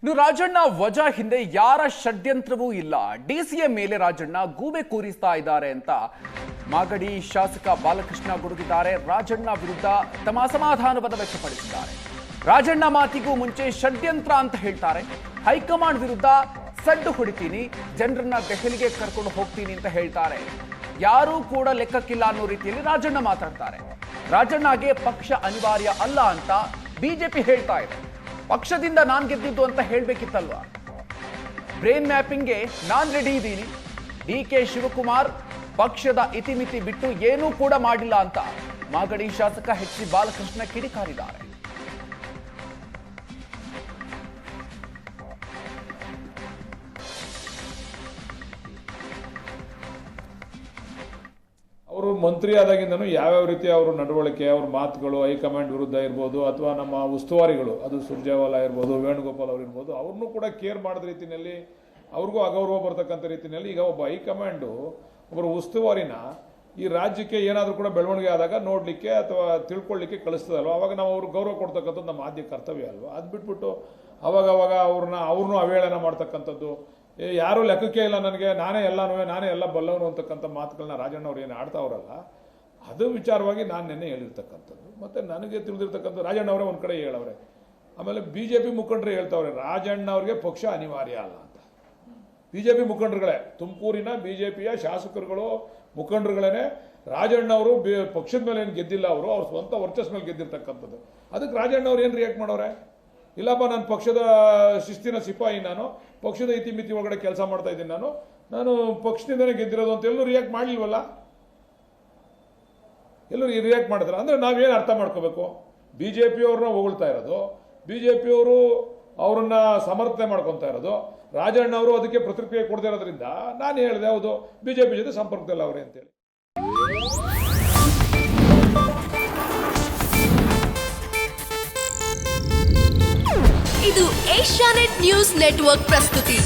ಇನ್ನು ರಾಜಣ್ಣ ವಜಾ ಹಿಂದೆ ಯಾರ ಷಡ್ಯಂತ್ರವೂ ಇಲ್ಲ. ಡಿಸಿಎಂ ಮೇಲೆ ರಾಜಣ್ಣ ಗೂಬೆ ಕೂರಿಸ್ತಾ ಇದ್ದಾರೆ ಅಂತ ಮಾಗಡಿ ಶಾಸಕ ಬಾಲಕೃಷ್ಣ ಗುಡುಗಿದ್ದಾರೆ. ರಾಜಣ್ಣ ವಿರುದ್ಧ ತಮ್ಮ ಅಸಮಾಧಾನವನ್ನು ವ್ಯಕ್ತಪಡಿಸಿದ್ದಾರೆ. ರಾಜಣ್ಣ ಮಾತಿಗೂ ಮುಂಚೆ ಷಡ್ಯಂತ್ರ ಅಂತ ಹೇಳ್ತಾರೆ. ಹೈಕಮಾಂಡ್ ವಿರುದ್ಧ ಸಡ್ಡು ಹೊಡಿತೀನಿ, ಜನರನ್ನ ದೆಹಲಿಗೆ ಕರ್ಕೊಂಡು ಹೋಗ್ತೀನಿ ಅಂತ ಹೇಳ್ತಾರೆ. ಯಾರೂ ಕೂಡ ಲೆಕ್ಕಕ್ಕಿಲ್ಲ ಅನ್ನೋ ರೀತಿಯಲ್ಲಿ ರಾಜಣ್ಣ ಮಾತಾಡ್ತಾರೆ. ರಾಜಣ್ಣಗೆ ಪಕ್ಷ ಅನಿವಾರ್ಯ ಅಲ್ಲ ಅಂತ ಬಿಜೆಪಿ ಹೇಳ್ತಾ ಇದೆ. ಪಕ್ಷದಿಂದ ನಾನ್ ಗೆದ್ದಿದ್ದು ಅಂತ ಹೇಳ್ಬೇಕಿತ್ತಲ್ವಾ? ಬ್ರೈನ್ ಮ್ಯಾಪಿಂಗ್ಗೆ ನಾನ್ ರೆಡಿ ಇದ್ದೀನಿ. ಡಿ.ಕೆ. ಶಿವಕುಮಾರ್ ಪಕ್ಷದ ಇತಿಮಿತಿ ಬಿಟ್ಟು ಏನೂ ಕೂಡ ಮಾಡಿಲ್ಲ ಅಂತ ಮಾಗಡಿ ಶಾಸಕ ಎಚ್.ಸಿ. ಬಾಲಕೃಷ್ಣ ಕಿಡಿಕಾರಿದ್ದಾರೆ. ಅವರು ಮಂತ್ರಿ ಆದಾಗಿಂದನೂ ಯಾವ್ಯಾವ ರೀತಿ ಅವ್ರ ನಡವಳಿಕೆ, ಅವ್ರ ಮಾತುಗಳು ಹೈಕಮಾಂಡ್ ವಿರುದ್ಧ ಇರ್ಬೋದು, ಅಥವಾ ನಮ್ಮ ಉಸ್ತುವಾರಿಗಳು, ಅದು ಸುರ್ಜೇವಾಲಾ ಇರ್ಬೋದು, ವೇಣುಗೋಪಾಲ್ ಅವ್ರು ಇರ್ಬೋದು, ಅವ್ರನ್ನೂ ಕೂಡ ಕೇರ್ ಮಾಡಿದ ರೀತಿಯಲ್ಲಿ ಅವ್ರಿಗೂ ಅಗೌರವ ಬರ್ತಕ್ಕಂಥ ರೀತಿಯಲ್ಲಿ ಈಗ ಒಬ್ಬ ಹೈಕಮಾಂಡು ಒಬ್ಬರು ಉಸ್ತುವಾರಿನ ಈ ರಾಜ್ಯಕ್ಕೆ ಏನಾದರೂ ಕೂಡ ಬೆಳವಣಿಗೆ ಆದಾಗ ನೋಡಲಿಕ್ಕೆ ಅಥವಾ ತಿಳ್ಕೊಳ್ಳಿಕ್ಕೆ ಕಳಿಸ್ತದಲ್ವ, ಅವಾಗ ನಾವು ಅವ್ರಿಗೆ ಗೌರವ ಕೊಡ್ತಕ್ಕಂಥದ್ದು ನಮ್ಮ ಆದ್ಯ ಕರ್ತವ್ಯ ಅಲ್ವ. ಅದು ಬಿಟ್ಬಿಟ್ಟು ಅವಾಗವಾಗ ಅವ್ರನ್ನೂ ಅವೇಳನ ಮಾಡ್ತಕ್ಕಂಥದ್ದು, ಯಾರೂ ಲೆಕ್ಕಕ್ಕೆ ಇಲ್ಲ ನನಗೆ, ನಾನೇ ಎಲ್ಲ ಬಲ್ಲವನು ಅಂತಕ್ಕಂಥ ಮಾತುಗಳನ್ನ ರಾಜಣ್ಣ ಅವ್ರು ಏನು ಆಡ್ತಾವ್ರಲ್ಲ, ಅದು ವಿಚಾರವಾಗಿ ನಾನು ನೆನ್ನೆ ಹೇಳಿರ್ತಕ್ಕಂಥದ್ದು. ಮತ್ತು ನನಗೆ ತಿಳಿದಿರ್ತಕ್ಕಂಥ ರಾಜಣ್ಣ ಅವರೇ ಒಂದು ಕಡೆ ಹೇಳವ್ರೆ, ಆಮೇಲೆ BJP ಮುಖಂಡರು ಹೇಳ್ತಾವ್ರೆ ರಾಜಣ್ಣ ಅವ್ರಿಗೆ ಪಕ್ಷ ಅನಿವಾರ್ಯ ಅಲ್ಲ ಅಂತ. BJP ಮುಖಂಡರುಗಳೇ, ತುಮಕೂರಿನ BJPಯ ಶಾಸಕರುಗಳು ಮುಖಂಡರುಗಳೇ ರಾಜಣ್ಣ ಅವರು ಪಕ್ಷದ ಮೇಲೆ ಏನು ಗೆದ್ದಿಲ್ಲ, ಅವರು ಅವ್ರ ಸ್ವಂತ ವರ್ಚಸ್ ಮೇಲೆ ಗೆದ್ದಿರ್ತಕ್ಕಂಥದ್ದು. ಅದಕ್ಕೆ ರಾಜಣ್ಣ ಅವ್ರು ಏನು ರಿಯಾಕ್ಟ್ ಮಾಡೋರೆ? ಇಲ್ಲಪ್ಪ, ನಾನು ಪಕ್ಷದ ಶಿಸ್ತಿನ ಸಿಪಾಯಿ, ನಾನು ಪಕ್ಷದ ಇತಿಮಿತಿ ಒಳಗಡೆ ಕೆಲಸ ಮಾಡ್ತಾ ಇದ್ದೀನಿ, ನಾನು ಪಕ್ಷದಿಂದನೇ ಗೆದ್ದಿರೋದು ಅಂತ ಎಲ್ಲರೂ ರಿಯಾಕ್ಟ್ ಮಾಡಲಿಲ್ವಲ್ಲ. ಎಲ್ಲರೂ ರಿಯಾಕ್ಟ್ ಮಾಡಿದ್ರೆ ಅಂದರೆ ನಾವೇನು ಅರ್ಥ ಮಾಡ್ಕೋಬೇಕು? BJP ಅವ್ರನ್ನ ಹೊಗಳ್ತಾ ಇರೋದು, BJP ಅವರು ಅವ್ರನ್ನ ಸಮರ್ಥನೆ ಮಾಡ್ಕೊತಾ ಇರೋದು, ರಾಜಣ್ಣ ಅವರು ಅದಕ್ಕೆ ಪ್ರತಿಕ್ರಿಯೆ ಕೊಡದೇ ಇರೋದ್ರಿಂದ ನಾನು ಹೇಳಿದೆ ಹೌದು BJP ಜೊತೆ ಸಂಪರ್ಕದಲ್ಲಿ ಅವರೇ ಅಂತೇಳಿ. ಇದು ಏಷ್ಯಾನೆಟ್ ನ್ಯೂಸ್ ನೆಟ್ವರ್ಕ್ ಪ್ರಸ್ತುತಿ.